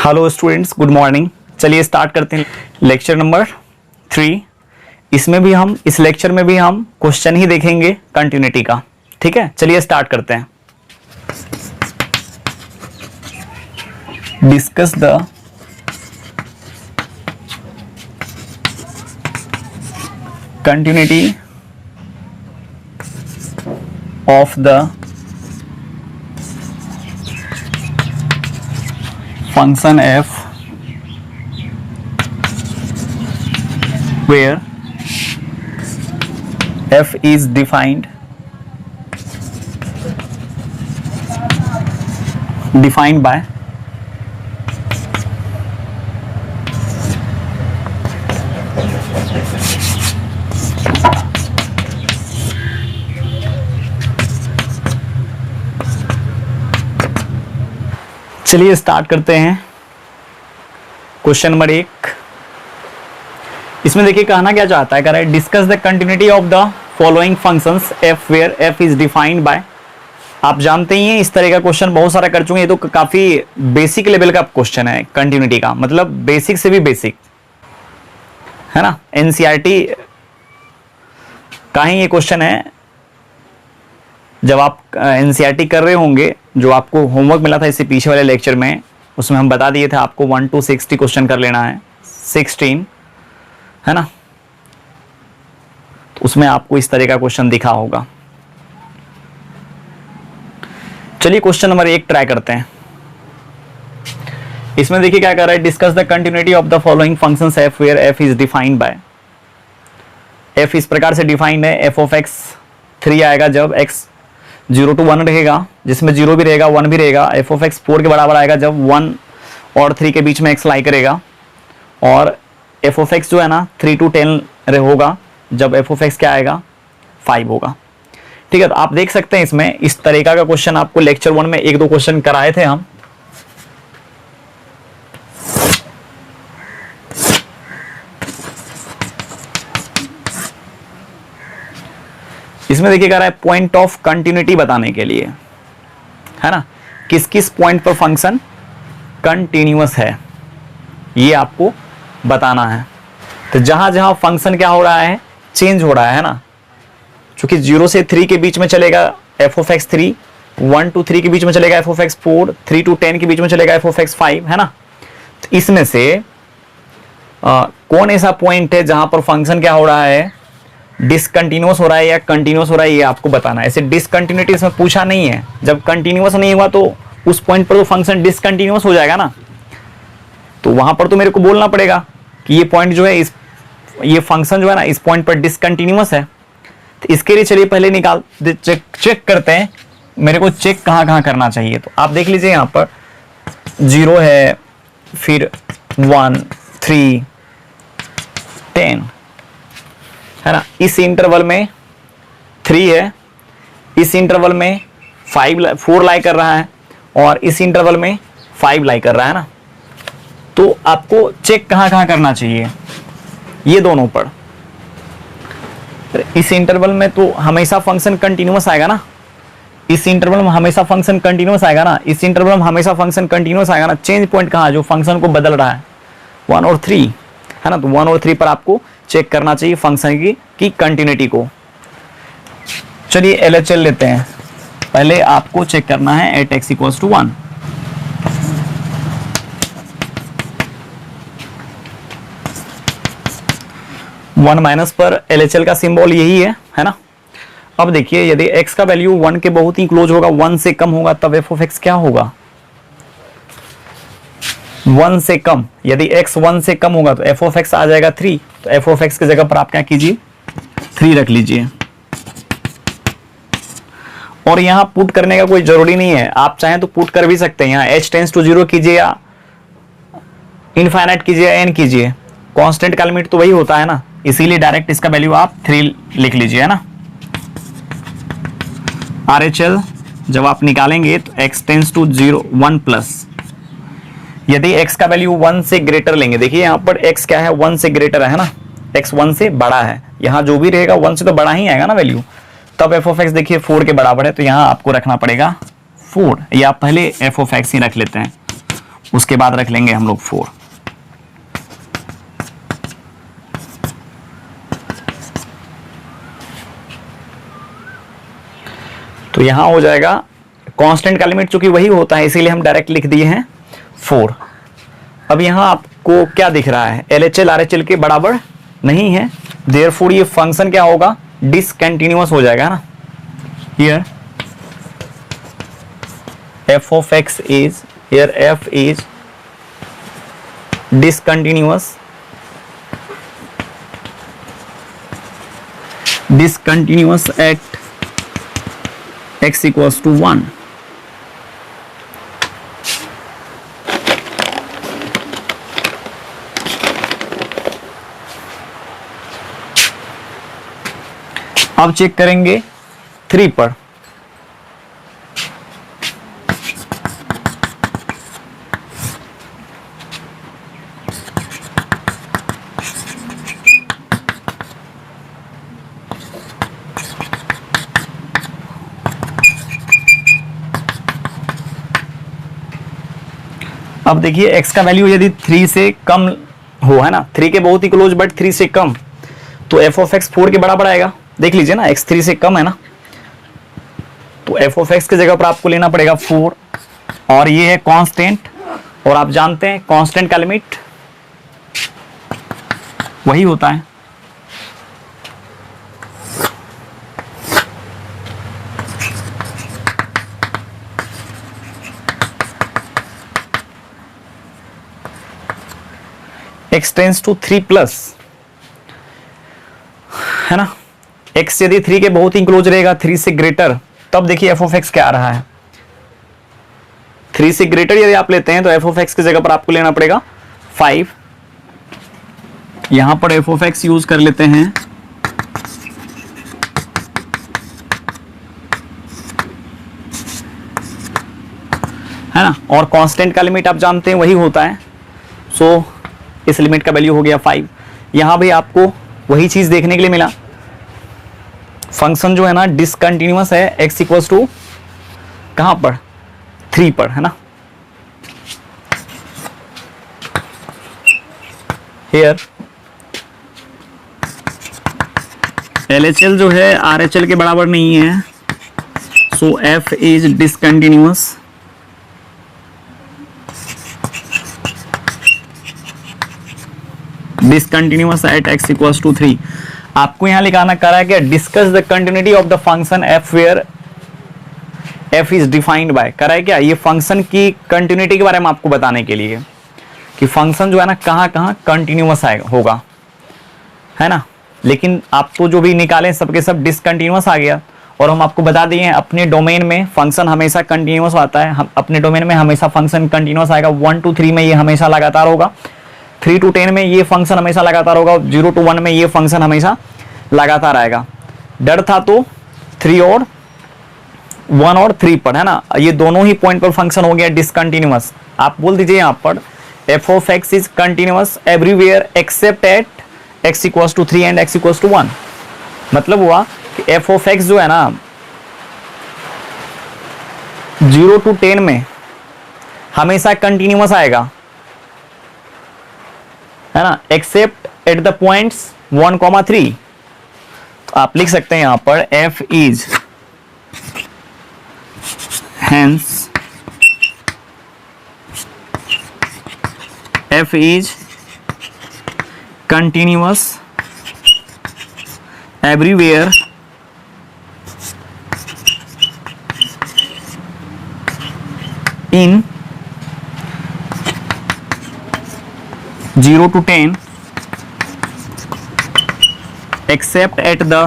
Hello students, good morning. चलिए start करते हैं लेक्चर नंबर 3। इसमें भी हम इस लेक्चर में भी हम क्वेश्चन ही देखेंगे कंटिन्यूटी का। ठीक है, चलिए स्टार्ट करते हैं। Discuss the continuity of the function f where f is defined by चलिए स्टार्ट करते हैं। क्वेश्चन नंबर 1, इसमें देखिए कहना क्या चाहता है, कह रहा है discuss the continuity of the following functions f where f is defined by. आप जानते ही हैं इस तरह का क्वेश्चन बहुत सारा कर चुके हैं। ये तो काफी बेसिक लेवल का क्वेश्चन है कंटिन्यूटी का, मतलब बेसिक से भी बेसिक है ना। एनसीईआरटी का ही ये क्वेश्चन है। जब आप एनसीईआरटी कर रहे होंगे, जो आपको होमवर्क मिला था इससे पीछे वाले लेक्चर में, उसमें हम बता दिए थे आपको 1 to 60 क्वेश्चन कर लेना है, 16 है ना। तो उसमें आपको इस तरह का क्वेश्चन दिखा होगा। चलिए क्वेश्चन नंबर 1 ट्राई करते हैं। इसमें देखिए क्या कर रहा है, discuss the continuity of the following functions f where f is defined by. F इस प्रकार से डिफाइंड है, एफ ऑफ एक्स 3 आएगा जब एक्स 0 to 1 रहेगा, जिसमें 0 भी रहेगा 1 भी रहेगा। एफ ऑफ एक्स 4 के बराबर आएगा जब 1 और 3 के बीच में एक्स लाई करेगा। और एफ ऑफ एक्स जो है ना 3 to 10 होगा जब एफ ऑफ एक्स क्या आएगा 5 होगा। ठीक है, तो आप देख सकते हैं इसमें इस तरीका का क्वेश्चन आपको लेक्चर 1 में 1-2 क्वेश्चन कराए थे हम। इसमें देखिए कह रहा है पॉइंट ऑफ कंटिन्यूटी बताने के लिए, है ना, किस किस पॉइंट पर फंक्शन कंटिन्यूअस है ये आपको बताना है। तो जहां जहां फंक्शन क्या हो रहा है, चेंज हो रहा है ना, चूंकि 0 से 3 के बीच में चलेगा एफ ऑफ एक्स 3, 1 to 3 के बीच में चलेगा एफ ऑफ एक्स 4, 3 to 10 के बीच में चलेगा एफ ऑफ एक्स 5, है ना। तो इसमें से कौन ऐसा पॉइंट है जहां पर फंक्शन क्या हो रहा है, डिसकंटिन्यूअस हो रहा है या कंटिन्यूअस हो रहा है, ये आपको बताना है। ऐसे डिसकंटिन्यूटी इसमें पूछा नहीं है। जब कंटिन्यूअस नहीं हुआ तो उस पॉइंट पर तो फंक्शन डिसकंटिन्यूअस हो जाएगा ना, तो वहां पर तो मेरे को बोलना पड़ेगा कि ये पॉइंट जो है, ये फंक्शन जो है ना इस पॉइंट पर डिसकंटिन्यूअस है। तो इसके लिए चलिए पहले चेक करते हैं मेरे को चेक कहाँ कहाँ करना चाहिए। तो आप देख लीजिए यहाँ पर 0 है, फिर 1, 3, 10 है ना। इस इंटरवल में 3 है, इस इंटरवल में 4 लाई कर रहा है, और इस इंटरवल में 5 लाई कर रहा है ना। तो आपको चेक कहाँ कहाँ करना चाहिए, ये दोनों पर। इस इंटरवल में तो हमेशा फंक्शन कंटिन्यूअस आएगा ना, इस इंटरवल में हमेशा फंक्शन कंटिन्यूअस आएगा ना, इस इंटरवल में हमेशा फंक्शन कंटिन्यूअस आएगा ना। चेंज पॉइंट कहाँ, जो फंक्शन को बदल रहा है 1 और 3 है ना। तो 1 और 3 पर आपको चेक करना चाहिए फंक्शन की कंटिन्यूटी को। चलिए एलएचएल लेते हैं। पहले आपको चेक करना है at x equals to 1। One minus पर एलएचएल का सिंबल यही है ना। अब देखिए यदि x का वैल्यू 1 के बहुत ही क्लोज होगा, 1 से कम होगा, तब एफ ऑफ एक्स क्या होगा, 1 से कम। यदि x 1 से कम होगा तो एफ ऑफ एक्स आ जाएगा 3। तो एफ ऑफ एक्स की जगह पर आप क्या कीजिए, 3 रख लीजिए। और यहां पुट करने का कोई जरूरी नहीं है, आप चाहें तो पुट कर भी सकते हैं। यहाँ h टेंस टू 0 कीजिए या इनफाइनाइट कीजिए या n कीजिए, कांस्टेंट का लिमिट तो वही होता है ना, इसीलिए डायरेक्ट इसका वैल्यू आप 3 लिख लीजिए, है ना। RHL जब आप निकालेंगे तो x टेंस टू 0 1 प्लस, यदि x का वैल्यू 1 से ग्रेटर लेंगे, देखिए यहाँ पर x क्या है 1 से ग्रेटर है ना, x 1 से बड़ा है। यहाँ जो भी रहेगा 1 से तो बड़ा ही आएगा ना वैल्यू, तब एफ ऑफ एक्स देखिए 4 के बराबर है। तो यहाँ आपको रखना पड़ेगा 4, या पहले एफ ऑफ एक्स ही रख लेते हैं। उसके बाद रख लेंगे हम लोग 4। तो यहां हो जाएगा कांस्टेंट का लिमिट चूंकि वही होता है इसीलिए हम डायरेक्ट लिख दिए हैं 4। अब यहां आपको क्या दिख रहा है, LHL RHL के बराबर नहीं है, देयरफॉर ये फंक्शन क्या होगा, डिसकंटिन्यूअस हो जाएगा ना। Here f of x is, here f is discontinuous at x equals to 1. अब चेक करेंगे 3 पर। अब देखिए x का वैल्यू यदि 3 से कम हो, है ना, 3 के बहुत ही क्लोज बट 3 से कम, तो f of x 4 के बराबर आएगा। देख लीजिए ना, x 3 से कम है ना, तो f of x की जगह पर आपको लेना पड़ेगा 4, और ये है कांस्टेंट, और आप जानते हैं कांस्टेंट का लिमिट वही होता है। x टेंस टू 3 प्लस, है ना, x यदि 3 के बहुत ही क्लोज रहेगा, 3 से ग्रेटर, तब देखिए f of x क्या आ रहा है। 3 से ग्रेटर यदि आप लेते हैं तो f of x की जगह पर आपको लेना पड़ेगा 5। यहां पर f of x यूज कर लेते हैं, है ना, और कांस्टेंट का लिमिट आप जानते हैं वही होता है, सो इस लिमिट का वैल्यू हो गया 5। यहां भी आपको वही चीज देखने के लिए मिला, फंक्शन जो है ना डिसकंटिन्यूअस है, x इक्वल्स टू कहां पर, 3 पर, है ना। हियर LHL जो है RHL के बराबर नहीं है, so f is discontinuous at x equals to 3। आपको यहां लिखाना कर रहा है कि discuss the continuity of the function f where f is defined by, कर रहा है क्या, ये फंक्शन की कंटिन्यूटी के बारे में आपको बताने के लिए कि फंक्शन जो है ना कहां कहां कंटिन्यूअस होगा, है ना। लेकिन आप तो जो भी निकालें सबके सब डिसकंटिन्यूअस आ गया, और हम आपको बता दिए अपने डोमेन में फंक्शन हमेशा कंटिन्यूअस आता है, हम अपने डोमेन में हमेशा फंक्शन कंटिन्यूअस आएगा। 1 to 3 में ये हमेशा लगातार होगा, 3 to 10 में ये फंक्शन हमेशा लगातार होगा, 0 to 1 में ये फंक्शन हमेशा लगातार आएगा। डर था तो 3 और 1 और 3 पर, है ना, ये दोनों ही पॉइंट पर फंक्शन हो गया डिसकंटिन्यूअस। आप बोल दीजिए यहाँ पर f of x is continuous everywhere except at x equals to 3 and x equals to 1। मतलब हुआ कि f of x जो है ना 0 to 10 में हमेशा कंटिन्यूअस आएगा, है ना, एक्सेप्ट एट द पॉइंट्स 1,3। तो आप लिख सकते हैं यहां पर f is hence f is continuous everywhere in 0 to 10 except at the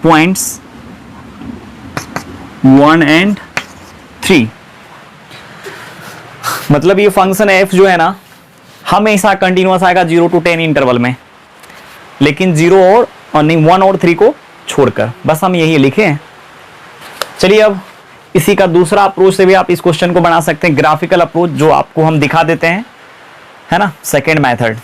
points 1 and 3। मतलब ये फंक्शन f जो है ना हमेशा कंटिन्यूअस आएगा 0 to 10 इंटरवल में, लेकिन 0 और नहीं 1 और 3 को छोड़कर, बस हम यही लिखे हैं। चलिए अब इसी का दूसरा अप्रोच से भी आप इस क्वेश्चन को बना सकते हैं, ग्राफिकल अप्रोच, जो आपको हम दिखा देते हैं, है ना, सेकेंड मेथड।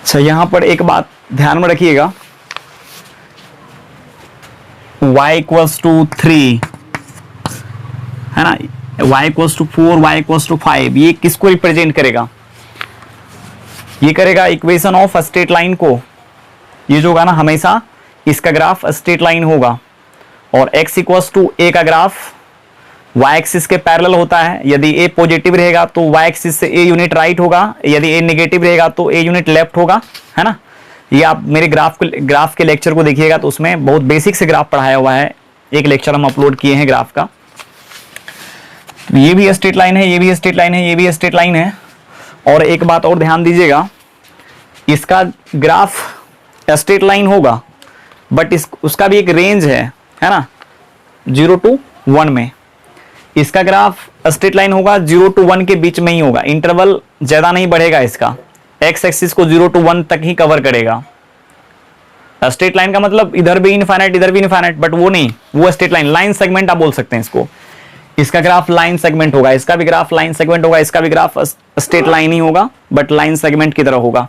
अच्छा, यहां पर एक बात ध्यान में रखिएगा, y इक्वल्स टू 3 है ना, y equals to 4, y equals to 5, ये किसको रिप्रेजेंट करेगा? ये करेगा इक्वेशन ऑफ स्ट्रेट लाइन को। ये जो होगा ना, हमेशा इसका ग्राफ स्ट्रेट लाइन होगा, और x इक्वल्स टू a का ग्राफ y एक्सिस के पैरेलल होता है। यदि a पॉजिटिव रहेगा तो y एक्सिस से a यूनिट राइट होगा, यदि a नेगेटिव रहेगा तो a यूनिट लेफ्ट होगा, है ना। ये आप मेरे ग्राफ के लेक्चर को देखिएगा तो उसमें बहुत बेसिक से ग्राफ पढ़ाया हुआ है, एक लेक्चर हम अपलोड किए हैं ग्राफ का। ये भी स्ट्रेट लाइन है, ये भी स्ट्रेट लाइन है, ये भी स्ट्रेट लाइन है। और एक बात और ध्यान दीजिएगा, इसका ग्राफ स्ट्रेट लाइन होगा, बट उसका भी एक रेंज है ना, 0 to 1 में। इसका ग्राफ स्ट्रेट लाइन होगा, 0 to 1 के बीच में ही होगा, इंटरवल ज्यादा नहीं बढ़ेगा इसका, एक्स एक्सिस को 0 to 1 तक ही कवर करेगा। स्ट्रेट लाइन का मतलब इधर भी इनफाइनाइट इधर भी इनफाइनाइट, बट वो नहीं, वो स्ट्रेट लाइन, लाइन सेगमेंट आप बोल सकते हैं इसको। इसका ग्राफ लाइन सेगमेंट होगा, इसका भी ग्राफ लाइन सेगमेंट होगा, इसका भी ग्राफ स्ट्रेट लाइन ही होगा, बट लाइन सेगमेंट की तरह होगा।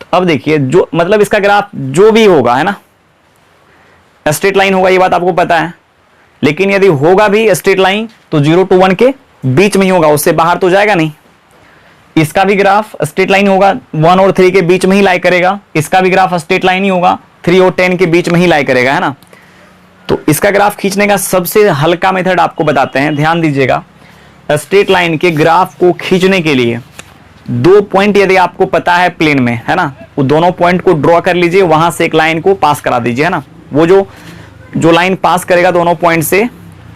तो अब देखिए, जो मतलब इसका ग्राफ जो भी होगा, है ना, स्ट्रेट लाइन होगा, ये बात आपको पता है। लेकिन यदि होगा भी स्ट्रेट लाइन तो 0 to 1 के बीच में ही होगा, उससे बाहर तो जाएगा नहीं। इसका भी ग्राफ स्ट्रेट लाइन होगा, 1 और 3 के बीच में ही लाई करेगा। इसका भी ग्राफ स्ट्रेट लाइन ही होगा, 3 और 10 के बीच में ही लाई करेगा, है ना। तो इसका ग्राफ खींचने का सबसे हल्का मेथड आपको बताते हैं, ध्यान दीजिएगा। स्ट्रेट लाइन के ग्राफ को खींचने के लिए 2 पॉइंट यदि आपको पता है प्लेन में, है ना, वो दोनों पॉइंट को ड्रॉ कर लीजिए, वहां से एक लाइन को पास करा दीजिए, है ना। वो जो लाइन पास करेगा दोनों पॉइंट से,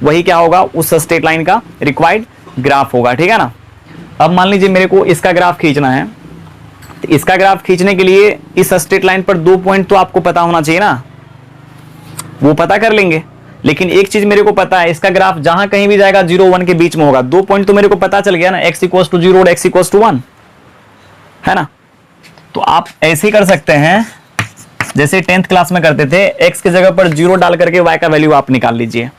वही क्या होगा, उस स्ट्रेट लाइन का रिक्वायर्ड ग्राफ होगा, ठीक है ना। अब मान लीजिए मेरे को इसका ग्राफ खींचना है, तो इसका ग्राफ खींचने के लिए इस स्ट्रेट लाइन पर 2 पॉइंट तो आपको पता होना चाहिए ना, वो पता कर लेंगे। लेकिन एक चीज मेरे को पता है, इसका ग्राफ जहां कहीं भी जाएगा 0 1 के बीच में होगा। 2 पॉइंट तो मेरे को पता चल गया ना, x इक्वल्स टू 0 और x इक्वल्स टू 1, है ना। तो आप ऐसे ही कर सकते हैं जैसे 10th क्लास में करते थे, x की जगह पर 0 डाल करके y का वैल्यू आप निकाल लीजिए।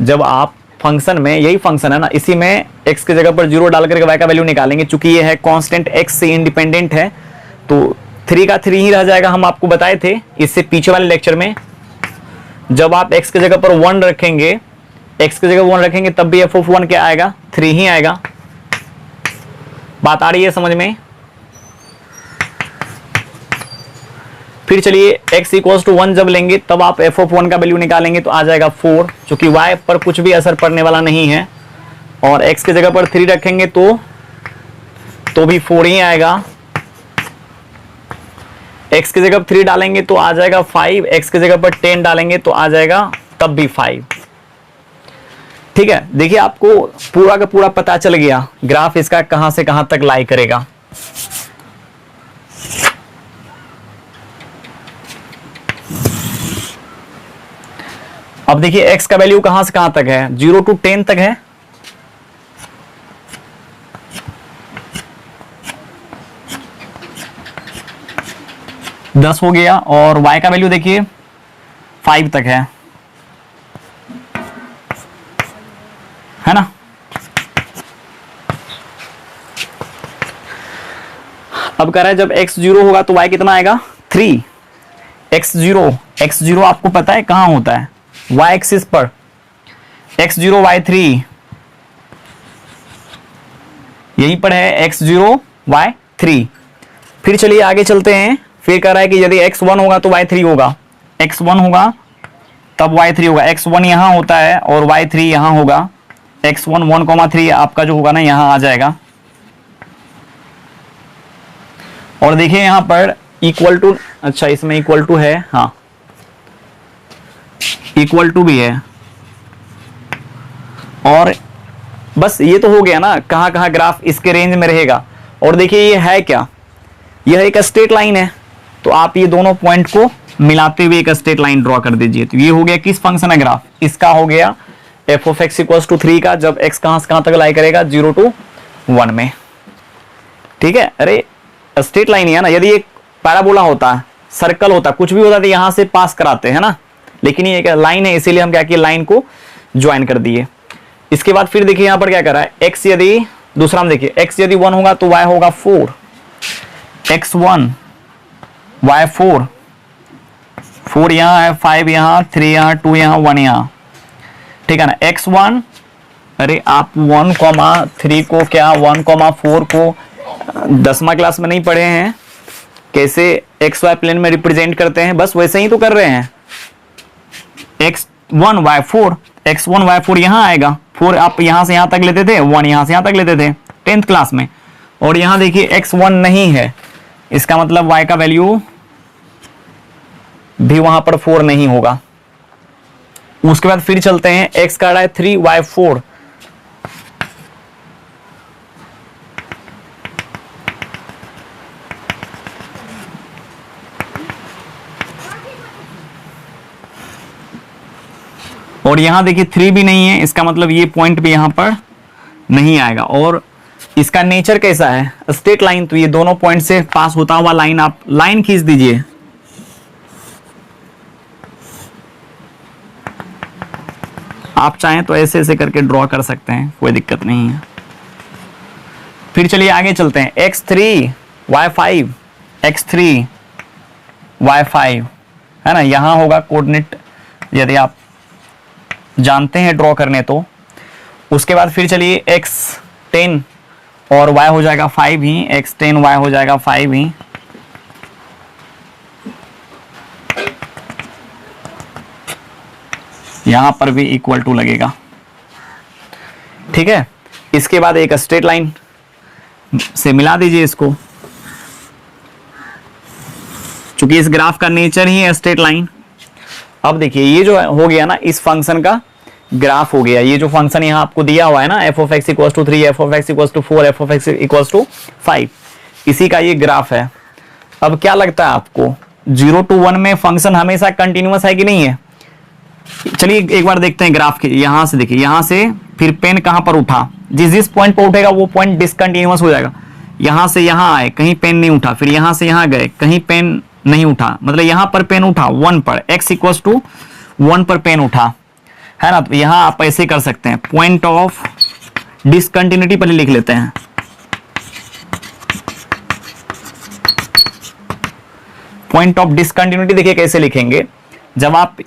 जब आप फंक्शन में, यही फंक्शन है ना, इसी में x की जगह पर 0 डाल करके y का वैल्यू निकालेंगे। चूंकि ये है कांस्टेंट, x से इंडिपेंडेंट है, तो 3 का 3 ही रह जाएगा, हम आपको बताए थे इससे पीछे वाले लेक्चर में। जब आप x की जगह पर 1 रखेंगे, x की जगह 1 रखेंगे, तब भी f of 1 क्या आएगा, 3 ही आएगा। बात आ रही है समझ में? फिर चलिए x इक्वल्स टू 1 जब लेंगे, तब आप f of 1 का वैल्यू निकालेंगे तो आ जाएगा 4, क्योंकि y पर कुछ भी असर पड़ने वाला नहीं है। और x की जगह पर 3 रखेंगे तो भी 4 ही आएगा। x की जगह 3 डालेंगे तो आ जाएगा 5, x की जगह पर 10 डालेंगे तो आ जाएगा तब भी 5। ठीक है, देखिए आपको पूरा का पूरा पता चल गया ग्राफ इसका कहां से कहां तक लाई करेगा। अब देखिए x का वैल्यू कहां से कहां तक है, 0 to 10 तक है। दस हो गया, और y का वैल्यू देखिए 5 तक है ना। अब कह रहा है जब x 0 होगा तो y कितना आएगा, 3। x0 आपको पता है कहां होता है, y एक्सिस पर, x0 y3 यहीं पर है, x0 y3। फिर चलिए आगे चलते हैं। फिर कह रहा है कि यदि x1 होगा तो y3 होगा, x1 होगा तब y3 होगा। x1 यहां होता है और y3 यहां होगा। x1 1,3 आपका जो होगा ना यहां आ जाएगा। और देखिए यहां पर इक्वल टू, अच्छा इसमें इक्वल टू है, हाँ इक्वल टू भी है। और बस ये तो हो गया ना, कहां कहां ग्राफ इसके रेंज में रहेगा। और देखिए ये है क्या, यह एक स्ट्रेट लाइन है, तो आप ये दोनों पॉइंट को मिलाते हुए एक स्ट्रेट लाइन ड्रॉ कर दीजिए। तो ये हो गया किस फंक्शन है ग्राफ, इसका हो गया f of x equals to 3 का, जब x कहां से कहां तक लाई करेगा, 0 to 1 में। ठीक है, अरे स्ट्रेट लाइन ही है ना। यदि एक पैराबोला होता, सर्कल होता, कुछ भी होता तो यहां से पास कराते हैं ना, लेकिन ये एक लाइन है, इसीलिए हम क्या किए, लाइन को ज्वाइन कर दिए। इसके बाद फिर देखिए यहां पर क्या कर रहा है, x यदि दूसरा में देखिए x यदि 1 होगा तो y होगा 4, x1 y4, 4 यहाँ है, 5 यहाँ, 3 यहाँ, 2 यहाँ, 1 यहाँ, ठीक है ना। x1, अरे आप 1,3 को क्या 1,4 को 10वां क्लास में नहीं पढ़े हैं, कैसे xy प्लेन में रिप्रेजेंट करते हैं, बस वैसे ही तो कर रहे हैं। x1 y4 यहाँ आएगा, 4 आप यहां से यहां तक लेते थे, 1 यहां से यहां तक लेते थे 10th क्लास में, और यहां देखिए x1 नहीं है, इसका मतलब y का वैल्यू भी वहां पर 4 नहीं होगा। उसके बाद फिर चलते हैं, x का है 3y4, और यहां देखिए 3 भी नहीं है, इसका मतलब ये पॉइंट भी यहां पर नहीं आएगा। और इसका नेचर कैसा है, स्ट्रेट लाइन, तो ये दोनों पॉइंट से पास होता हुआ लाइन, आप लाइन खींच दीजिए, आप चाहें तो ऐसे ऐसे करके ड्रॉ कर सकते हैं, कोई दिक्कत नहीं है। फिर चलिए आगे चलते हैं, x3 y5, x3 y5 है ना, यहां होगा कोऑर्डिनेट यदि आप जानते हैं ड्रॉ करने तो। उसके बाद फिर चलिए x10 और y हो जाएगा 5 ही, x10 y हो जाएगा 5 ही, यहां पर भी इक्वल टू लगेगा, ठीक है। इसके बाद एक स्ट्रेट लाइन से मिला दीजिए इसको, चूंकि इस ग्राफ का नेचर ही है स्ट्रेट लाइन। अब देखिए ये जो हो गया ना, इस फंक्शन का ग्राफ हो गया, ये जो फंक्शन यहाँ आपको दिया हुआ है ना, f of x equal to 3, f of x equal to 4, f of x equal to 5, इसी का ये ग्राफ है। अब क्या लगता है आपको, 0 to 1 में फंक्शन हमेशा कंटिन्यूअस है कि नहीं है? चलिए एक बार देखते हैं ग्राफ के, यहां से देखिए, यहां से फिर पेन कहां पर उठा, जिस पॉइंट पर उठेगा वो पॉइंट डिसकंटिन्यूअस हो जाएगा। यहां से यहां आए, कहीं पेन नहीं उठा, फिर यहां से यहां गए, कहीं पेन नहीं उठा, मतलब यहां पर पेन उठा 1 पर, x इक्वल टू 1 पर पेन उठा, है ना। तो यहां आप ऐसे कर सकते हैं, पॉइंट ऑफ डिसकंटिन्यूटी पहले लिख लेते हैं, पॉइंट ऑफ डिसकंटिन्यूटी देखिए कैसे लिखेंगे, जब आप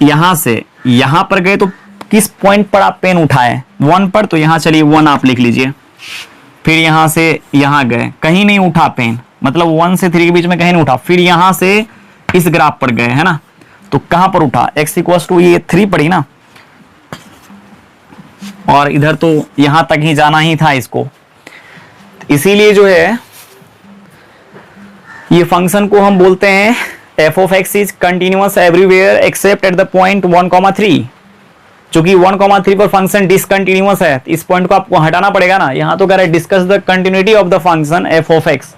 यहां से यहां पर गए तो किस पॉइंट पर आप पेन उठाए, 1 पर, तो यहां चलिए 1 आप लिख लीजिए। फिर यहां से यहां गए, कहीं नहीं उठा पेन, मतलब 1 से 3 के बीच में कहीं नहीं उठा, फिर यहां से इस ग्राफ पर गए, है ना, तो कहां पर उठा, x इक्वल टू ये 3 पड़ी ना, और इधर तो यहां तक ही जाना ही था इसको। इसीलिए जो है ये फंक्शन को हम बोलते हैं f of x is continuous everywhere except at the point 1,3। चूंकि 1,3 पर फंक्शन डिसकंटिन्यूअस है, इस पॉइंट को आपको हटाना पड़ेगा ना। यहां तो कह रहा है discuss the continuity of the function f of x।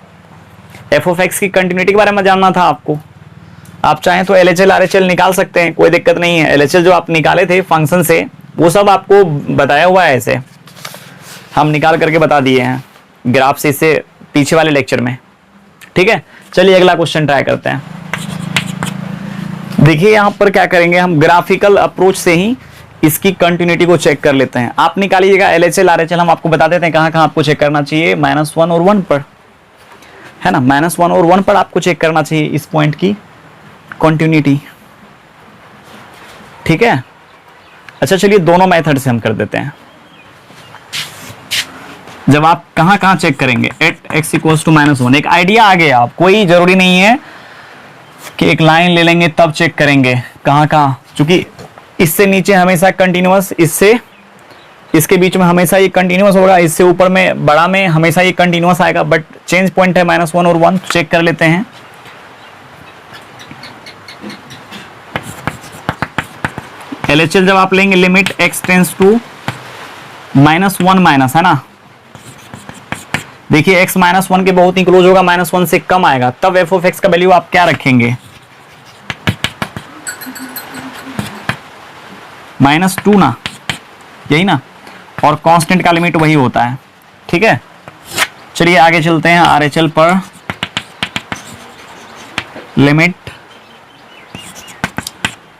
f of x की कंटिन्यूटी के बारे में जानना था आपको, आप चाहें तो LHL RHL निकाल सकते हैं, कोई दिक्कत नहीं है। LHL जो आप निकाले थे फंक्शन से, वो सब आपको बताया हुआ है, ऐसे हम निकाल करके बता दिए हैं ग्राफ से, इससे पीछे वाले लेक्चर में, ठीक है। चलिए अगला क्वेश्चन ट्राई करते हैं। देखिए यहां पर क्या करेंगे, हम ग्राफिकल अप्रोच से ही इसकी कंटिन्यूटी को चेक कर लेते हैं। आप निकालिएगा LHL RHL, हम आपको बता देते हैं कहां कहां आपको चेक करना चाहिए, -1 और 1 पर, है ना, -1 और 1 पर आपको चेक करना चाहिए इस पॉइंट की कंटिन्यूटी, ठीक है। अच्छा चलिए दोनों मेथड से हम कर देते हैं। जब आप कहां कहां चेक करेंगे, एट x इक्वल टू -1, एक आइडिया आ गया, आप कोई जरूरी नहीं है कि एक लाइन ले लेंगे तब चेक करेंगे कहां कहां, क्योंकि इससे नीचे हमेशा कंटिन्यूअस, इससे इसके बीच में हमेशा ये कंटिन्यूअस होगा, इससे ऊपर में बड़ा में हमेशा ये कंटिन्यूअस आएगा, बट चेंज पॉइंट है -1 और 1, चेक कर लेते हैं। LHL जब आप लेंगे, limit x tends to -1 minus, है ना, देखिए x -1 के बहुत ही क्लोज होगा, -1 से कम आएगा, तब f of x का वैल्यू आप क्या रखेंगे, -2 ना, यही ना, और कांस्टेंट का लिमिट वही होता है, ठीक है। चलिए आगे चलते हैं RHL पर, limit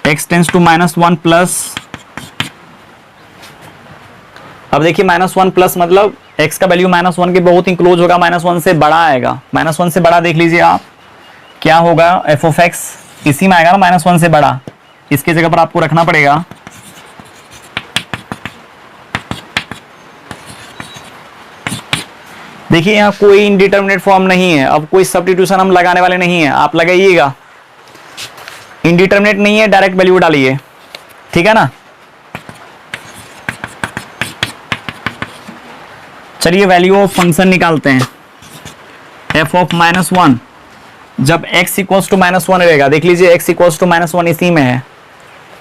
x tends to -1 plus, अब देखिए -1 प्लस मतलब x का वैल्यू -1 के बहुत ही क्लोज होगा, -1 से बड़ा आएगा। -1 से बड़ा देख लीजिए आप, क्या होगा f ऑफ x इसी में आएगा ना, -1 से बड़ा। इसके जगह पर आपको रखना पड़ेगा देखिए यहाँ कोई इनडिटरमिनेट फॉर्म नहीं है, अब कोई सब्स्टिट्यूशन हम लगाने वाले नहीं है, आप लगाइएगा। इनडिटरमिनेट नहीं है, डायरेक्ट वैल्यू डालिए, ठीक है ना। चलिए वैल्यू ऑफ फंक्शन निकालते हैं। f ऑफ -1 जब x इक्वल्स टू -1 रहेगा, देख लीजिए x इक्वल्स टू -1 इसी में है,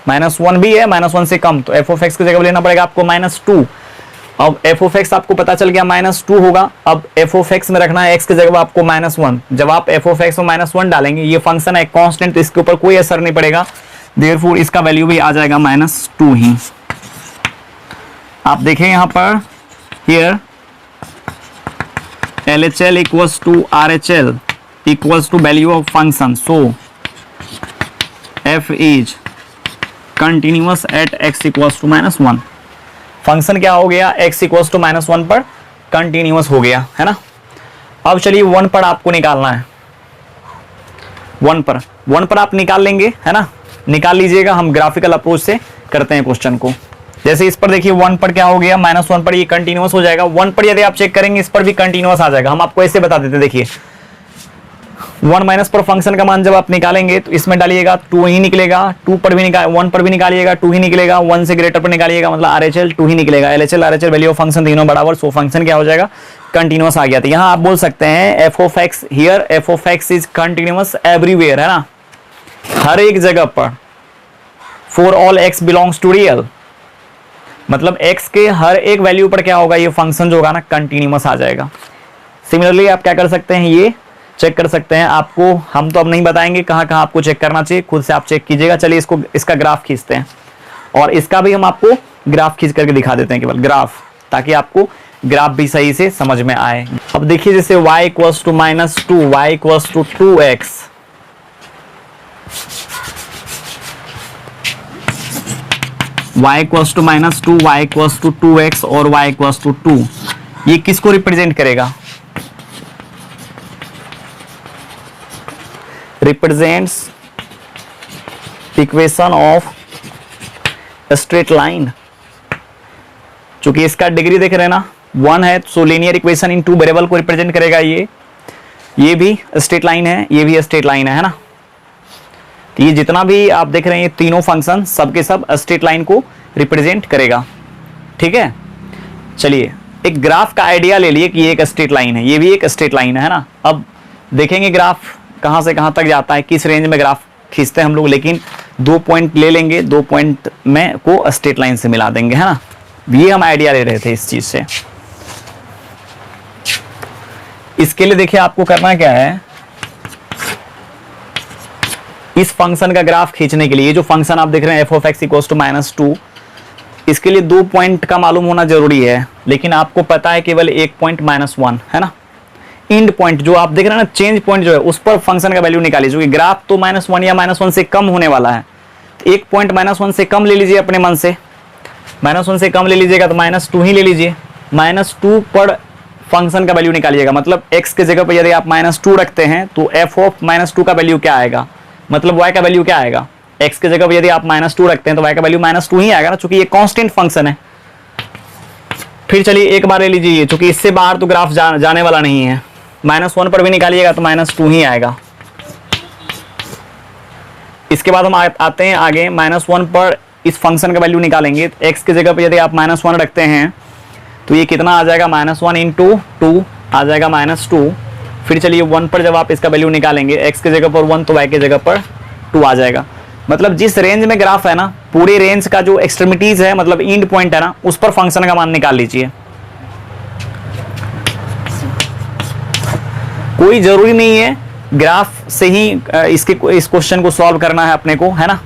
-1 भी है, -1 से कम, तो f ऑफ x की जगह लेना पड़ेगा आपको -2। अब f ऑफ x आपको पता चल गया -2 होगा, अब f ऑफ x में रखना है x की जगह आपको -1। जब आप f ऑफ x में -1 डालेंगे, ये फंक्शन है कांस्टेंट, तो इसके ऊपर कोई असर नहीं पड़ेगा, देयरफॉर इसका वैल्यू भी आ जाएगा -2 ही। आप देखें यहाँ पर here LHL equals to RHL equals to value of function, so f is continuous at x equals to -1। Function क्या हो गया, x इक्वल्स टू -1 पर कंटिन्यूअस हो गया, है ना। अब चलिए 1 पर आपको निकालना है, 1 पर आप निकाल लेंगे, है ना, निकाल लीजिएगा। हम ग्राफिकल अप्रोच से करते हैं क्वेश्चन को। जैसे इस पर देखिए 1 पर क्या हो गया, -1 पर ये कंटिन्यूअस हो जाएगा। 1 पर यदि आप चेक करेंगे इस पर भी कंटिन्यूअस आ जाएगा। हम आपको ऐसे बता देते, देखिए 1 पर फंक्शन का मान जब आप निकालेंगे तो इसमें डालिएगा 2 ही निकलेगा, 2 पर भी 1 पर भी निकालिएगा 2 ही निकलेगा, 1 से ग्रेटर पर निकालिएगा मतलब RHL 2 ही निकलेगा, LHL RHL value of function तीनों बराबर, सो फंक्शन क्या हो जाएगा, कंटिन्यूअस आ गया। तो यहाँ आप बोल सकते हैं f of x here f of x is continuous everywhere, है ना, हर एक जगह पर, for all x belongs to real, मतलब x के हर एक वैल्यू पर क्या होगा, ये फंक्शन जो होगा ना कंटिन्यूअस आ जाएगा। सिमिलरली आप क्या कर सकते हैं, ये चेक कर सकते हैं। आपको हम तो अब नहीं बताएंगे कहाँ कहाँ आपको चेक करना चाहिए, खुद से आप चेक कीजिएगा। चलिए इसका ग्राफ खींचते हैं, और इसका भी हम आपको ग्राफ खींच करके दिखा देते हैं, केवल ग्राफ, ताकि आपको ग्राफ भी सही से समझ में आए। अब देखिए जैसे y equals to -2, y equals to 2x, y equals to -2, y equals to 2x और y इक्वल्स टू 2, ये किसको रिप्रेजेंट करेगा, represents equation of straight line. चूंकि इसका डिग्री देख रहे हैं ना 1 है, सो लीनियर इक्वेशन इन 2 वेरिएबल को रिप्रेजेंट करेगा। ये भी स्ट्रेट लाइन है, ये भी स्ट्रेट लाइन है ना। तो ये जितना भी आप देख रहे हैं, ये तीनों फंक्शन सबके सब स्ट्रेट लाइन को रिप्रेजेंट करेगा, ठीक है। चलिए एक ग्राफ का आइडिया ले लिए कि ये एक स्ट्रेट लाइन है, ये भी एक स्ट्रेट लाइन है ना। अब देखेंगे ग्राफ कहां से कहां तक जाता है, किस रेंज में ग्राफ खींचते हैं हम लोग, लेकिन 2 पॉइंट ले लेंगे, 2 पॉइंट में को स्ट्रेट लाइन से मिला देंगे, है ना। ये हम आइडिया ले रहे थे इस चीज से। इसके लिए देखिए आपको करना क्या है, इस फंक्शन का ग्राफ खींचने के लिए, जो फंक्शन आप देख रहे हैं f of x equals to -2, इसके लिए 2 पॉइंट का मालूम होना जरूरी है, लेकिन आपको पता है केवल एक पॉइंट -1 है ना। इंड पॉइंट जो आप देख रहे हैं ना, चेंज पॉइंट जो है, उस पर फंक्शन का वैल्यू निकालिए, क्योंकि ग्राफ तो -1 या -1 से कम होने वाला है। एक पॉइंट -1 से कम ले लीजिए अपने मन से, -1 से कम ले लीजिएगा तो -2 ही ले लीजिए। -2 पर फंक्शन का वैल्यू निकालिएगा, मतलब x के जगह पर यदि आप -2 रखते हैं तो f ऑफ -2 का वैल्यू क्या आएगा, मतलब y का वैल्यू क्या आएगा, x के जगह पर यदि आप -2 रखते हैं तो y का वैल्यू -2 ही आएगा ना, चूंकि ये कांस्टेंट फंक्शन है। फिर चलिए एक बार ले लीजिए, चूंकि इससे बाहर तो ग्राफ जाने वाला नहीं है, -1 पर भी निकालिएगा तो -2 ही आएगा। इसके बाद हम आते हैं आगे, -1 पर इस फंक्शन का वैल्यू निकालेंगे। तो x की जगह पर यदि आप -1 रखते हैं तो ये कितना आ जाएगा, -1 इंटू 2 आ जाएगा -2। फिर चलिए 1 पर जब आप इसका वैल्यू निकालेंगे, x की जगह पर 1 तो y की जगह पर 2 आ जाएगा। मतलब जिस रेंज में ग्राफ है ना, पूरे रेंज का जो एक्सट्रीमिटीज है, मतलब एंड पॉइंट है ना, उस पर फंक्शन का मान निकाल लीजिए। कोई जरूरी नहीं है ग्राफ से ही इस क्वेश्चन को सॉल्व करना है अपने को, है ना,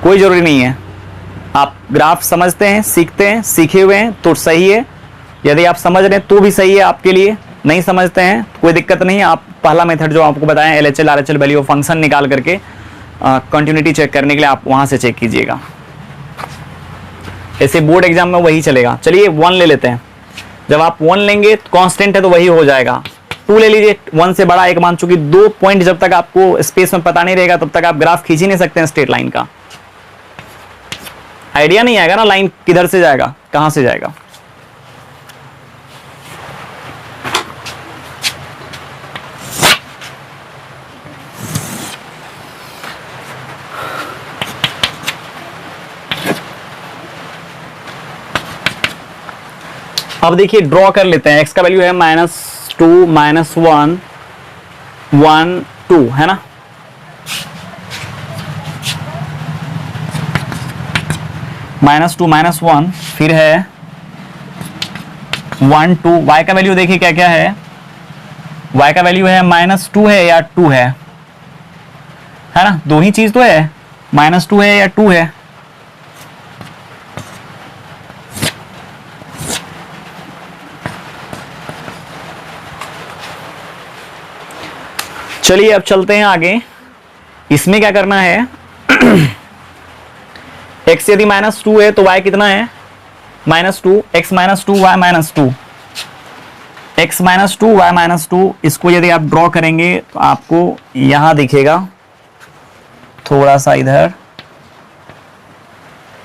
कोई जरूरी नहीं है। आप ग्राफ समझते हैं, सीखते हैं, सीखे हुए हैं तो सही है, यदि आप समझ रहे हैं तो भी सही है आपके लिए, नहीं समझते हैं कोई दिक्कत नहीं है। आप पहला मेथड जो आपको बताएं LHL RHL value of function निकाल करके कंटिन्यूटी चेक करने के लिए आप वहां से चेक कीजिएगा। ऐसे बोर्ड एग्जाम में वही चलेगा। चलिए 1 ले लेते हैं। जब आप 1 लेंगे कांस्टेंट है तो वही हो जाएगा। 2 ले लीजिए, 1 से बड़ा एक मान, चूंकि 2 पॉइंट जब तक आपको स्पेस में पता नहीं रहेगा तब तक आप ग्राफ खींच ही नहीं सकते हैं स्ट्रेट लाइन का। आइडिया नहीं आएगा ना लाइन किधर से जाएगा, कहां से जाएगा। अब देखिए ड्रॉ कर लेते हैं। x का वैल्यू है -2 -1 1 2 है ना। -2 -1 फिर है 1 2। y का वैल्यू देखिए क्या क्या है। y का वैल्यू है -2 है या 2 है ना, दो ही चीज तो है, -2 है या 2 है। चलिए अब चलते हैं आगे। इसमें क्या करना है x यदि -2 है तो y कितना है, -2, x -2 y -2, x -2 y -2। इसको यदि आप ड्रॉ करेंगे तो आपको यहां दिखेगा, थोड़ा सा इधर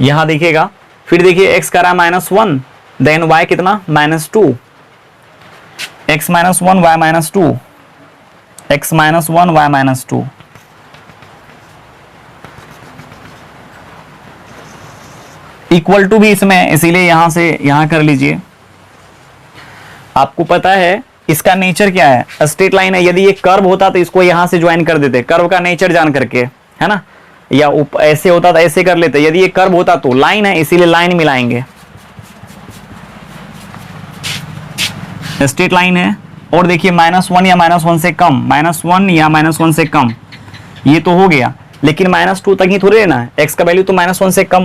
यहां दिखेगा। फिर देखिए x करा -1, देन y कितना -2, x -1 y -2, x -1 y -2। Equal to भी इसमें, इसीलिए यहां से यहां कर लीजिए। आपको पता है इसका नेचर क्या है, स्ट्रेट लाइन है। यदि ये कर्व होता तो इसको यहां से ज्वाइन कर देते, कर्व का नेचर जान करके, है ना, या ऐसे होता तो ऐसे कर लेते। यदि ये कर्व होता तो लाइन है, इसीलिए लाइन मिलाएंगे, स्ट्रेट लाइन है। और देखिए -1 या -1 से कम, -1 या -1 से कम, ये तो हो गया। लेकिन -2 तक ही थोड़ी रहना है, x का वैल्यू तो -1 से कम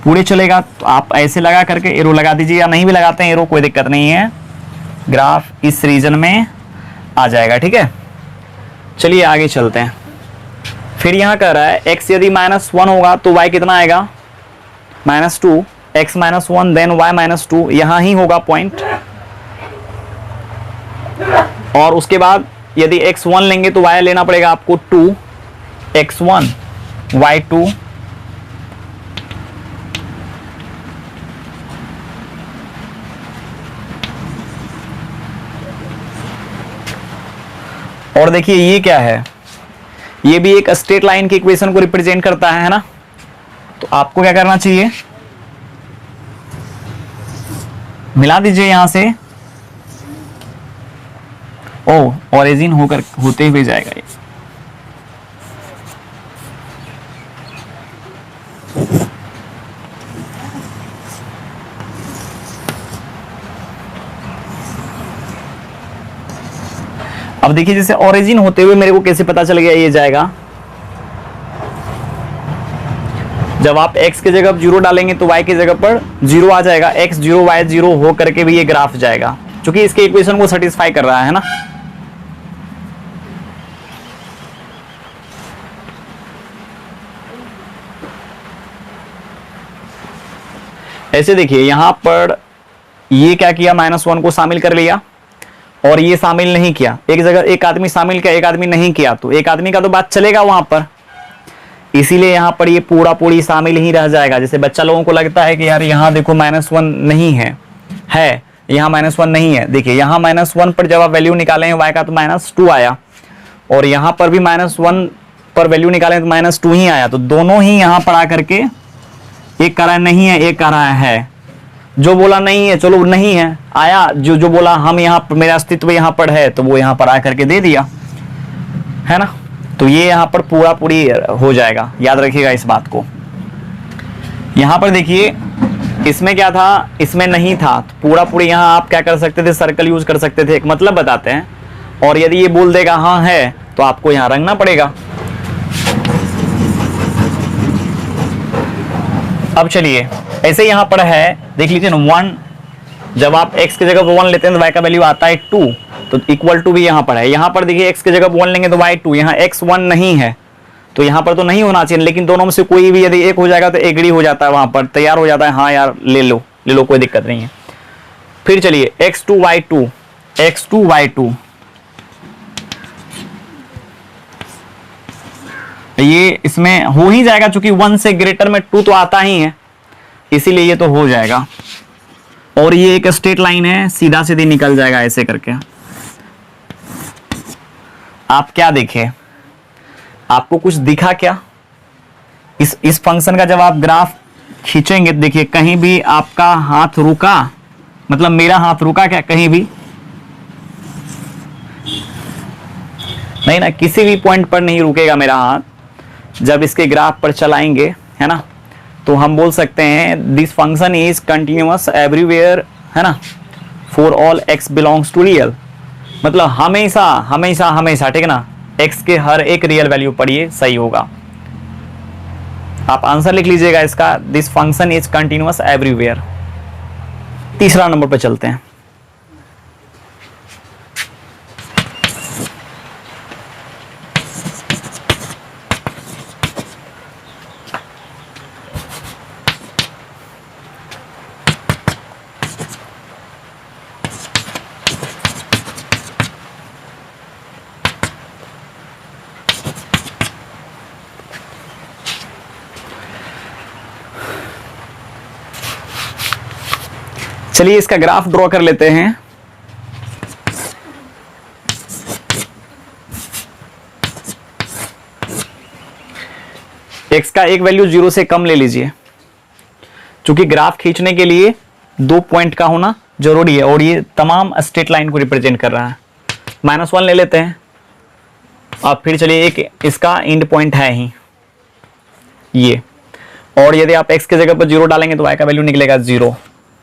पूरे चलेगा। तो आप ऐसे लगा करके एरो लगा दीजिए, या नहीं भी लगाते हैं एरो कोई दिक्कत नहीं है, ग्राफ इस रीजन में आ जाएगा। ठीक है, चलिए आगे चलते हैं। फिर यहां कह रहा है x यदि -1 होगा तो y कितना आएगा, -2, x -1 देन y -2, यहां ही होगा पॉइंट। और उसके बाद यदि x1 लेंगे तो y लेना पड़ेगा आपको 2, x1 y2, और देखिए ये क्या है, ये भी एक स्ट्रेट लाइन की इक्वेशन को रिप्रेजेंट करता है ना। तो आपको क्या करना चाहिए, मिला दीजिए यहां से, ओरिजिन होकर होते हुए जाएगा ये। अब देखिए जैसे ओरिजिन होते हुए मेरे को कैसे पता चल गया ये जाएगा, जब आप x की जगह 0 डालेंगे तो y की जगह पर 0 आ जाएगा, x 0 y 0 हो करके भी ये ग्राफ जाएगा, क्योंकि इसके इक्वेशन को सेटिस्फाई कर रहा है ना। ऐसे देखिए यहां पर ये क्या किया, -1 को शामिल कर लिया और ये शामिल नहीं किया। एक जगह एक आदमी शामिल किया, एक आदमी नहीं किया, तो एक आदमी का तो बात चलेगा वहां पर, इसीलिए यहां पर ये पूरा पूरी शामिल ही रह जाएगा। जैसे बच्चा लोगों को लगता है कि यार यहाँ देखो -1 नहीं है यहाँ -1 नहीं है। देखिए यहाँ -1 पर जब आप वैल्यू निकालें y का तो -2 आया, और यहाँ पर भी -1 पर वैल्यू निकालें तो -2 ही आया। तो दोनों ही यहाँ पर आकर के एक कह रहा है नहीं है, एक कह रहा है, जो बोला नहीं है चलो नहीं है आया, जो बोला हम यहाँ मेरा अस्तित्व यहाँ पर है तो वो यहाँ पर आकर के दे दिया, है ना। तो ये यहाँ पर पूरा पूरी हो जाएगा, याद रखिएगा इस बात को। यहाँ पर देखिए इसमें क्या था, इसमें नहीं था, तो पूरा पूरी यहाँ आप क्या कर सकते थे, सर्कल यूज कर सकते थे, एक मतलब बताते हैं। और यदि ये बोल देगा हाँ है तो आपको यहाँ रंगना पड़ेगा। अब चलिए ऐसे यहाँ पर है, देख लीजिए ना 1, जब आप x की जगह 1 लेते हैं तो y का वैल्यू आता है 2, तो इक्वल टू भी यहाँ पर है। यहाँ पर देखिए x की जगह 1 लेंगे तो y 2, यहाँ x 1 नहीं है तो यहाँ पर तो नहीं होना चाहिए, लेकिन दोनों में से कोई भी यदि एक हो जाएगा तो एग्री हो जाता है, वहां पर तैयार हो जाता है, हाँ यार ले लो कोई दिक्कत नहीं है। फिर चलिए x2y2, x2y2, ये इसमें हो ही जाएगा क्योंकि 1 से ग्रेटर में 2 तो आता ही है, इसीलिए ये तो हो जाएगा। और ये एक स्ट्रेट लाइन है, सीधा सीधी निकल जाएगा ऐसे करके। आप क्या देखे, आपको कुछ दिखा क्या? इस फंक्शन का जब आप ग्राफ खींचेंगे, देखिए कहीं भी आपका हाथ रुका, मतलब मेरा हाथ रुका क्या कहीं भी? नहीं ना, किसी भी पॉइंट पर नहीं रुकेगा मेरा हाथ। जब इसके ग्राफ पर चलाएंगे, है ना, तो हम बोल सकते हैं this function is continuous everywhere, है ना, for all x belongs to real. मतलब हमेशा हमेशा हमेशा, ठीक है ना, x के हर एक रियल वैल्यू पर ये सही होगा। आप आंसर लिख लीजिएगा इसका, this function is continuous everywhere. तीसरा नंबर पर चलते हैं। चलिए इसका ग्राफ ड्रॉ कर लेते हैं। x का एक वैल्यू 0 से कम ले लीजिए, क्योंकि ग्राफ खींचने के लिए 2 पॉइंट का होना जरूरी है और ये तमाम स्ट्रेट लाइन को रिप्रेजेंट कर रहा है। -1 ले लेते हैं। अब फिर चलिए एक इसका एंड पॉइंट है ही ये, और यदि आप x के जगह पर 0 डालेंगे तो y का वैल्यू निकलेगा 0,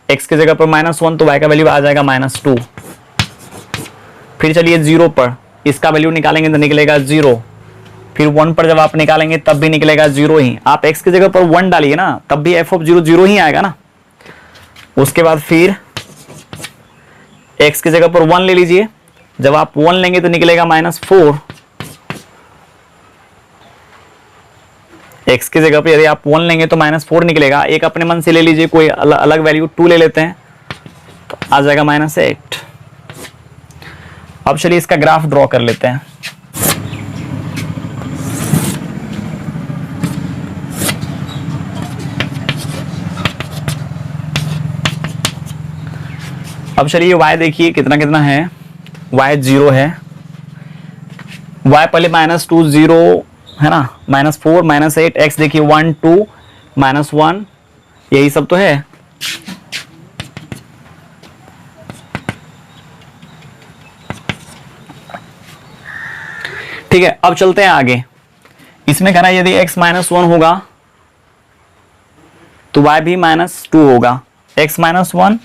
x के जगह पर -1 तो y का वैल्यू आ जाएगा -2। फिर चलिए 0 पर इसका वैल्यू निकालेंगे तो निकलेगा 0, फिर 1 पर जब आप निकालेंगे तब भी निकलेगा 0 ही। आप x की जगह पर 1 डालिए ना, तब भी f(0) 0 ही आएगा ना। उसके बाद फिर x की जगह पर 1 ले लीजिए, जब आप 1 लेंगे तो निकलेगा -4। x की जगह पर यदि आप 1 लेंगे तो -4 निकलेगा। एक अपने मन से ले लीजिए, कोई अलग वैल्यू 2 ले लेते हैं तो आ जाएगा -8। अब चलिए इसका ग्राफ ड्रॉ कर लेते हैं। अब चलिए y देखिए कितना कितना है, y 0 है, y पहले -2 0 है ना, -4 -8, x देखिए 1 2 -1, यही सब तो है। ठीक है, अब चलते हैं आगे। इसमें कह रहा है यदि x -1 होगा तो y भी -2 होगा, x -1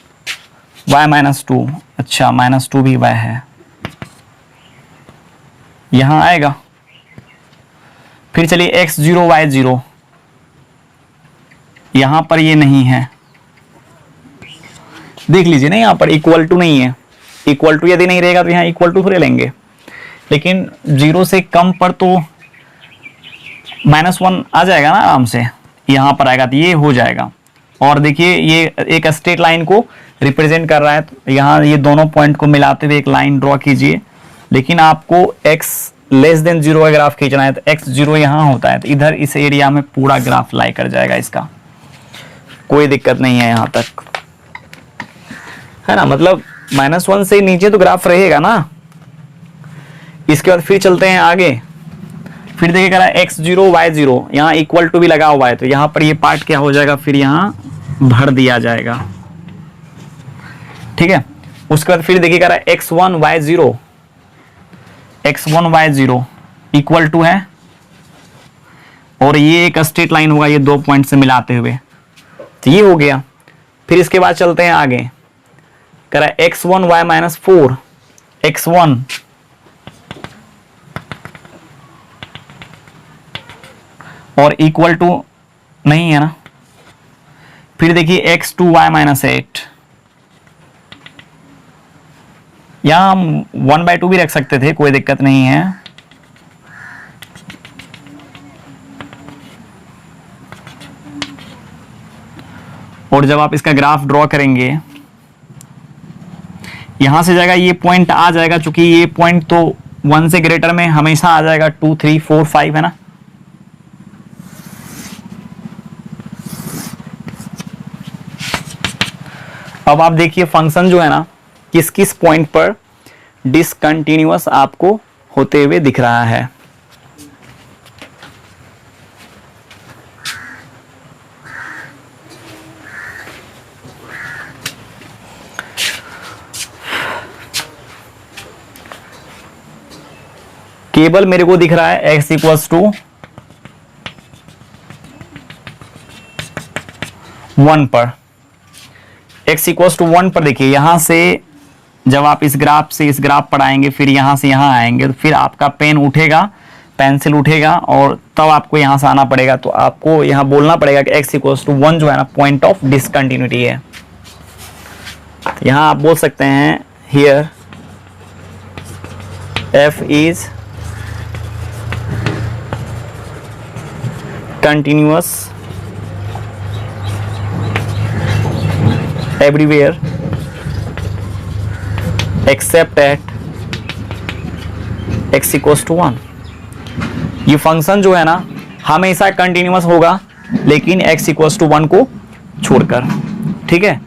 y -2, अच्छा -2 भी y है, यहां आएगा। फिर चलिए x 0 y 0, यहां पर ये नहीं है, देख लीजिए ना, यहां पर इक्वल टू नहीं है। इक्वल टू यदि नहीं रहेगा तो यहां इक्वल टू थोड़े लेंगे, लेकिन 0 से कम पर तो -1 आ जाएगा ना आराम से, यहां पर आएगा तो ये हो जाएगा। और देखिए ये एक स्ट्रेट लाइन को रिप्रेजेंट कर रहा है, तो यहाँ ये दोनों पॉइंट को मिलाते हुए एक लाइन ड्रॉ कीजिए। लेकिन आपको x <0 का ग्राफ खींचना है तो x 0 यहाँ होता है, तो इधर इस एरिया में पूरा ग्राफ लाई कर जाएगा, इसका कोई दिक्कत नहीं है यहाँ तक, है ना। मतलब -1 से नीचे तो ग्राफ रहेगा ना। इसके बाद फिर चलते हैं आगे। फिर देखिए कह रहा है x 0 y 0, यहाँ इक्वल टू भी लगा हुआ है, तो यहाँ पर ये पार्ट क्या हो जाएगा, फिर यहाँ भर दिया जाएगा, ठीक है। उसके बाद फिर देखिए कह रहा है x1 y 0, x1 y 0 equal to है, और ये एक स्ट्रेट लाइन होगा ये 2 पॉइंट से मिलाते हुए, तो ये हो गया। फिर इसके बाद चलते हैं आगे, कह रहा है x1 y -4, x1 और इक्वल टू नहीं है ना। फिर देखिए x2 y -8, यहां हम 1/2 भी रख सकते थे, कोई दिक्कत नहीं है। और जब आप इसका ग्राफ ड्रॉ करेंगे यहां से जाएगा, ये पॉइंट आ जाएगा, चूंकि ये पॉइंट तो 1 से ग्रेटर में हमेशा आ जाएगा, 2 3 4 5 है ना। अब आप देखिए फंक्शन जो है ना किस किस पॉइंट पर डिसकंटिन्यूअस आपको होते हुए दिख रहा है। केवल मेरे को दिख रहा है x इक्वल्स टू 1 पर, x इक्वल्स टू 1 पर। देखिए यहां से जब आप इस ग्राफ से इस ग्राफ पर आएंगे, फिर यहां से यहां आएंगे, तो फिर आपका पेन उठेगा, पेंसिल उठेगा, और तब आपको यहां से आना पड़ेगा। तो आपको यहां बोलना पड़ेगा कि x इक्वल्स टू 1 जो है ना पॉइंट ऑफ डिसकंटिन्यूटी है। यहां आप बोल सकते हैं here f is continuous everywhere except at x equals to 1। ये फंक्शन जो है ना हमेशा कंटिन्यूअस होगा, लेकिन x इक्वल्स टू 1 को छोड़कर। ठीक है,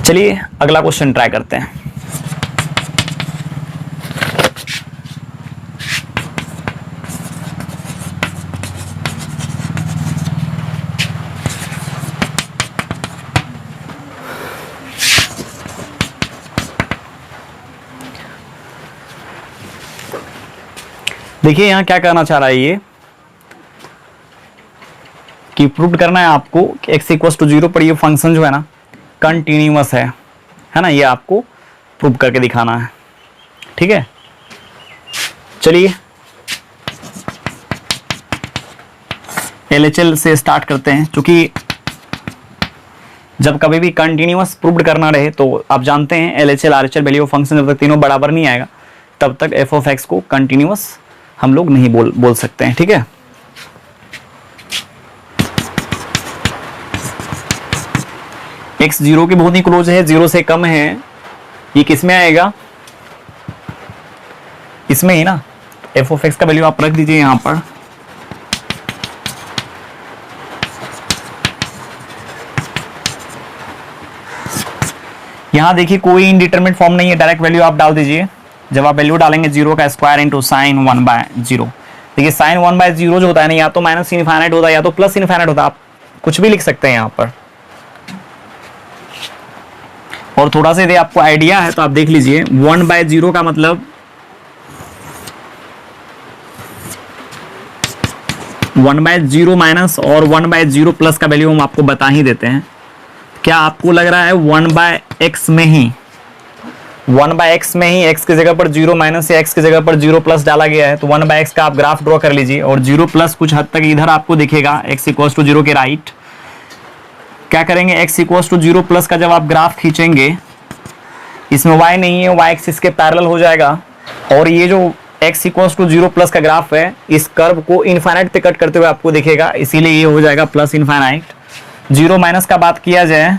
चलिए अगला क्वेश्चन ट्राई करते हैं। देखिए यहां क्या करना चाह रहा है ये कि प्रूव करना है आपको कि x इक्वल्स टू 0 पर ये फंक्शन जो है ना कंटिन्यूअस है ना, ये आपको प्रूव करके दिखाना है। ठीक है, चलिए LHL से स्टार्ट करते हैं। क्योंकि जब कभी भी कंटिन्यूअस प्रूव करना रहे तो आप जानते हैं LHL RHL value of function जब तक तीनों बराबर नहीं आएगा तब तक f ऑफ x को कंटिन्यूअस हम लोग नहीं बोल सकते हैं। ठीक है, x 0 के बहुत ही क्लोज है, 0 से कम है, ये किस में आएगा, इसमें ही ना। f ऑफ x का वैल्यू आप रख दीजिए यहां पर। यहां देखिए कोई इनडिटरमिनेट फॉर्म नहीं है, डायरेक्ट वैल्यू आप डाल दीजिए। जब आप वैल्यू डालेंगे 0 का स्क्वायर इंटू साइन 1/0। देखिए साइन 1/0 जो होता है ना, या तो माइनस इनफाइनाइट होता है या तो प्लस इनफाइनाइट होता है, आप कुछ भी लिख सकते हैं यहाँ पर। और थोड़ा सा यदि आपको आइडिया है तो आप देख लीजिए 1/0 का मतलब 1/0 माइनस और 1/0 प्लस का वैल्यू हम आपको बता ही देते हैं। क्या आपको लग रहा है 1/x में ही 1/x में ही x की जगह पर 0 माइनस या x की जगह पर 0 प्लस डाला गया है? तो 1/x का आप ग्राफ ड्रॉ कर लीजिए और 0 प्लस कुछ हद तक इधर आपको दिखेगा x इक्वल्स टू 0 के राइट। क्या करेंगे, x इक्वल्स टू 0 प्लस का जब आप ग्राफ खींचेंगे, इसमें y नहीं है, y एक्सिस के पैरेलल हो जाएगा, और ये जो x इक्वल्स टू 0 प्लस का ग्राफ है इस कर्व को इनफाइनाइट पे कट करते हुए आपको दिखेगा, इसीलिए ये हो जाएगा प्लस इनफाइनाइट। 0 माइनस का बात किया जाए,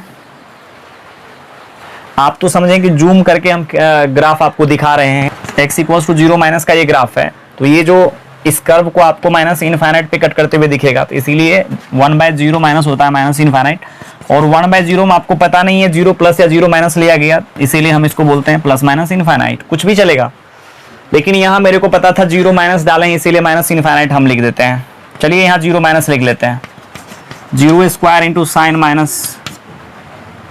आप तो समझें कि जूम करके हम ग्राफ आपको दिखा रहे हैं। x इक्वल्स टू 0 माइनस का ये ग्राफ है, तो ये जो इस कर्व को आपको माइनस इनफाइनाइट पे कट करते हुए दिखेगा, तो इसीलिए 1/0 माइनस होता है माइनस इनफाइनाइट, और 1/0 में आपको पता नहीं है 0 प्लस या 0 माइनस लिया गया, इसीलिए हम इसको बोलते हैं प्लस माइनस इनफाइनाइट, कुछ भी चलेगा। लेकिन यहाँ मेरे को पता था 0 माइनस डालें, इसीलिए माइनस इनफाइनाइट हम लिख देते हैं। चलिए यहाँ 0 माइनस लिख लेते हैं, 0 square into sine minus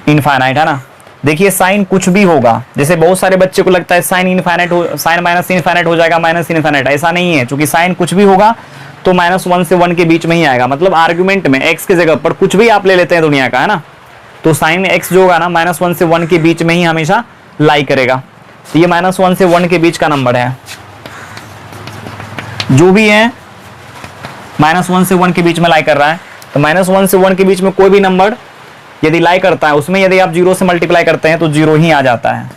infinite, है ना। देखिए साइन कुछ भी होगा, जैसे बहुत सारे बच्चे को लगता है साइन इनफाइनाइट हो, साइन माइनस इनफाइनाइट हो जाएगा माइनस इनफाइनाइट, ऐसा नहीं है। क्योंकि साइन कुछ भी होगा तो -1 से 1 के बीच में ही आएगा, मतलब आर्गुमेंट में x के जगह पर कुछ भी आप ले लेते हैं दुनिया का, है ना, तो साइन x जो होगा ना -1 से 1 के बीच में ही हमेशा लाई करेगा। तो ये -1 से 1 के बीच का नंबर है, जो भी है -1 से 1 के बीच में लाई कर रहा है। तो -1 से 1 के बीच में कोई भी नंबर यदि लाई करता है, उसमें यदि आप 0 से मल्टीप्लाई करते हैं तो 0 ही आ जाता है।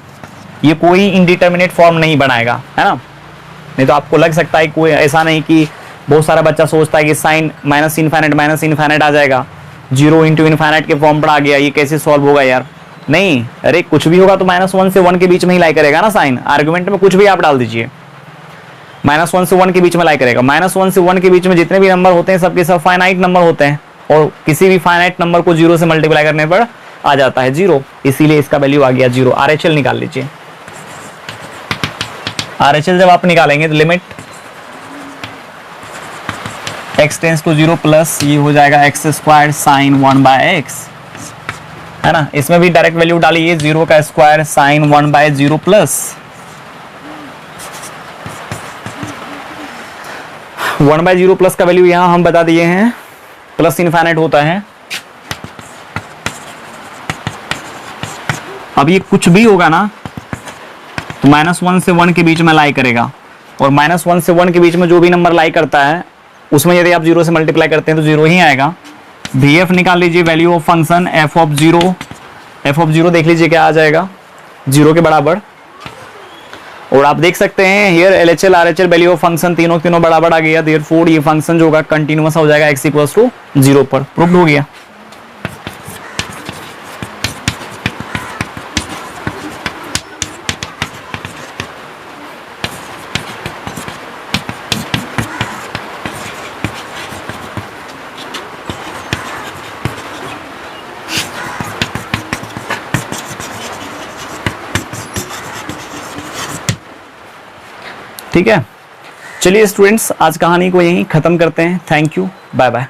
ये कोई इंडिटरमिनेट फॉर्म नहीं बनाएगा, है ना। नहीं तो आपको लग सकता है कोई ऐसा नहीं कि बहुत सारा बच्चा सोचता है कि साइन माइनस इनफाइनाइट आ जाएगा, 0 इंटू इनफाइनाइट के फॉर्म पर आ गया, ये कैसे सॉल्व होगा यार। नहीं, अरे कुछ भी होगा तो -1 से 1 के बीच में ही लाई करेगा ना साइन। आर्गुमेंट में कुछ भी आप डाल दीजिए, -1 से 1 के बीच में लाई करेगा। -1 से 1 के बीच में जितने भी नंबर होते हैं सबके सब फाइनाइट नंबर होते हैं, और किसी भी फाइनाइट नंबर को 0 से मल्टीप्लाई करने पर आ जाता है 0, इसीलिए इसका वैल्यू आ गया 0। RHL निकाल लीजिए। RHL जब आप निकालेंगे तो limit x tends to 0 plus ये हो जाएगा x² साइन 1/x, है ना। इसमें भी डायरेक्ट वैल्यू डालिए, 0 का स्क्वायर साइन 1/0 प्लस 1/0 प्लस का वैल्यू यहां हम बता दिए हैं, प्लस इनफाइनाइट होता है। अब ये कुछ भी होगा ना तो -1 से 1 के बीच में लाई करेगा, और -1 से 1 के बीच में जो भी नंबर लाई करता है उसमें यदि आप 0 से मल्टीप्लाई करते हैं तो 0 ही आएगा। VF निकाल लीजिए, value of function f of 0 देख लीजिए क्या आ जाएगा, 0 के बराबर। और आप देख सकते हैं here LHL RHL value of function तीनों बराबर आ गया, देयरफॉर ये फंक्शन जो होगा कंटिन्यूअस हो जाएगा x = 0 पर। प्रूव्ड हो गया। ठीक है, चलिए स्टूडेंट्स आज कहानी को यहीं खत्म करते हैं। Thank you, bye bye.